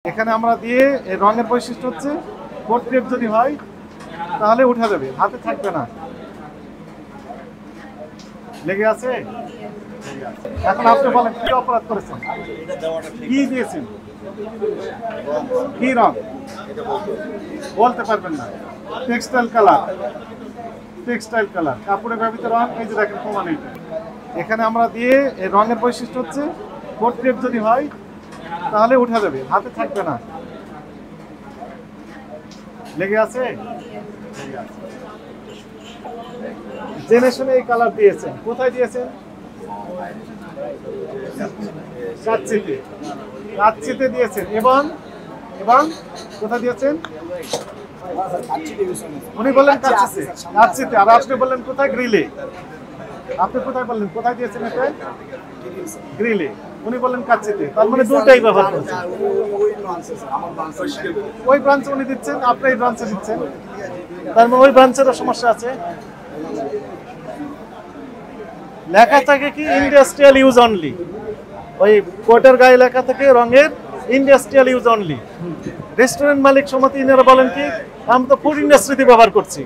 এখানে আমরা দিয়ে এই রঙের বৈশিষ্ট্য হচ্ছে কোট ক্রেপ যদি হয় তাহলে উঠা যাবে, হাতে থাকবে না। লেগে আছে? এখন আপনি বলেন কি অপরাধ করেছেন, কি দিয়েছেন, কি রং বলতে পারবেন না। টেক্সটাইল কালার, টেক্সটাইল কালার কাপড়ে ব্যবহৃত রং। এই যে দেখেন প্রমাণ এইটা। এখানে আমরা দিয়ে এই রঙের বৈশিষ্ট্য হচ্ছে কোট ক্রেপ যদি হয় তাহলে উঠা যাবে, হাতে থাকবে না। লেগে আছে? জেনে শুনে এই কালার দিয়েছেন। কোথায় দিয়েছেন? কাচ্চিতে, কাচ্চিতে দিয়েছেন। এবং এবং কোথায় দিয়েছেন? উনি বললেন কাচ্চিতে, কাচ্চিতে। আর আপনি বললেন কোথায়? গ্রিলে। আপনি কোথায় বললেন, কোথায় দিয়েছেন এটা? গ্রিলে। উনি বললেন কাচ্চিতে। তার মানে দুটাই ব্যবহার করছেন। ওই ব্রাঞ্চে উনি দিচ্ছেন, আপনি এই ব্রাঞ্চে দিচ্ছেন। তার মানে ওই ব্রাঞ্চেরও সমস্যা আছে। লেখা থাকে কি ইন্ডাস্ট্রিয়াল ইউজ অনলি, ওই কোটের গায়ে লেখা থাকে রঙের ইন্ডাস্ট্রিয়াল ইউজ অনলি। রেস্টুরেন্ট মালিক সমিতি এনারা বলেন কি আমি তো ফুড ইন্ডাস্ট্রিতে ব্যবহার করছি,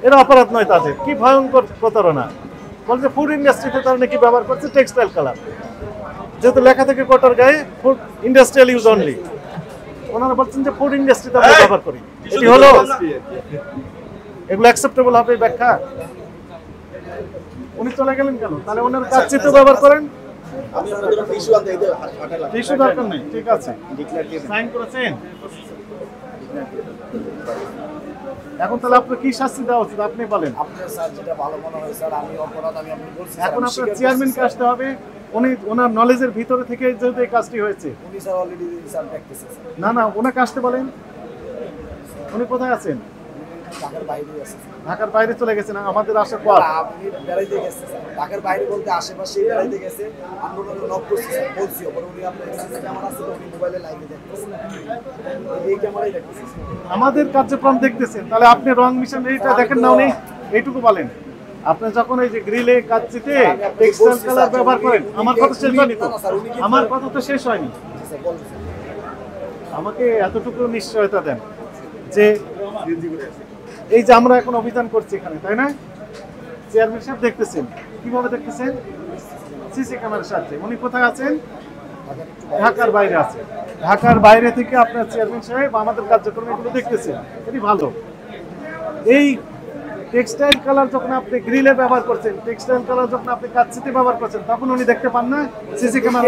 এরা অপরাধ নয় তাদের। কি ভয়ঙ্কর প্রতারণা! বলছে ফুড ইন্ডাস্ট্রিতে তারা নাকি ব্যবহার করছে টেক্সটাইল কালার, যেহেতু লেখা থাকে কোটার গায়ে ফুড ইন্ডাস্ট্রিয়াল ইউজ অনলি। ওনারা বলছেন যে ফুড ইন্ডাস্ট্রিতে আমরা ব্যবহার করি। এটি হলো, এগুলো অ্যাকসেপ্টেবল হবে ব্যাখ্যা? উনি চলে গেলেন কেন? তাহলে ওনার কাচ্চিতে ব্যবহার করেন। টিস্যু দরকার নেই, ঠিক আছে। সাইন করেছেন। এখন তাহলে আপনার কি শাস্তি দেওয়া উচিত আপনি বলেন। এখন আপনার চেয়ারম্যানকে আসতে হবে, উনি ওনার নলেজের ভিতরে থেকে যেহেতু এই কাজটি হয়েছে। না না, ওনাকে আসতে বলেন। উনি কোথায় আছেন? ঢাকার বাইরে চলে গেছেন। আমাদের আসার পর ঢাকার বাইরে বলতে আশেপাশে বেড়াইতে গেছে। আমরা নক করছি, বলছি উনি আপনার ক্যামেরা আছে তো উনি মোবাইলে লাইভে দেখতেছেন, এই ক্যামেরাই দেখতেছেন। আমাদের কার্যক্রম দেখতেছেন, তাহলে আপনি রং মিশন এইটা দেখেন না। উনি এইটুকু বলেন, আপনি যখন এই যে গ্রিলে কাচ্চিতে টেক্সটাইল কালার ব্যবহার করেন। আমার কথা শেষ হয়নি তো, আমার কথা তো শেষ হয়নি। আমাকে এতটুকু নিশ্চয়তা দেন যে এই যে আমরা এখন অভিযান করছি এখানে, তাই না? চেয়ারম্যান সাহেব দেখতেছেন, কিভাবে দেখতেছেন? সিসি ক্যামেরার সাথে। উনি কোথায় আছেন? ঢাকার বাইরে আছে। ঢাকার বাইরে থেকে আপনার চেয়ারম্যান সাহেব আমাদের কার্যক্রম এগুলো দেখতেছেন, এটি ভালো। এই টেক্সটাইল কালার যখন আপনি গ্রিলে ব্যবহার করছেন, টেক্সটাইল কালার যখন আপনি কাচ্চিতে ব্যবহার করছেন, তখন উনি দেখতে পান না সিসি ক্যামেরা?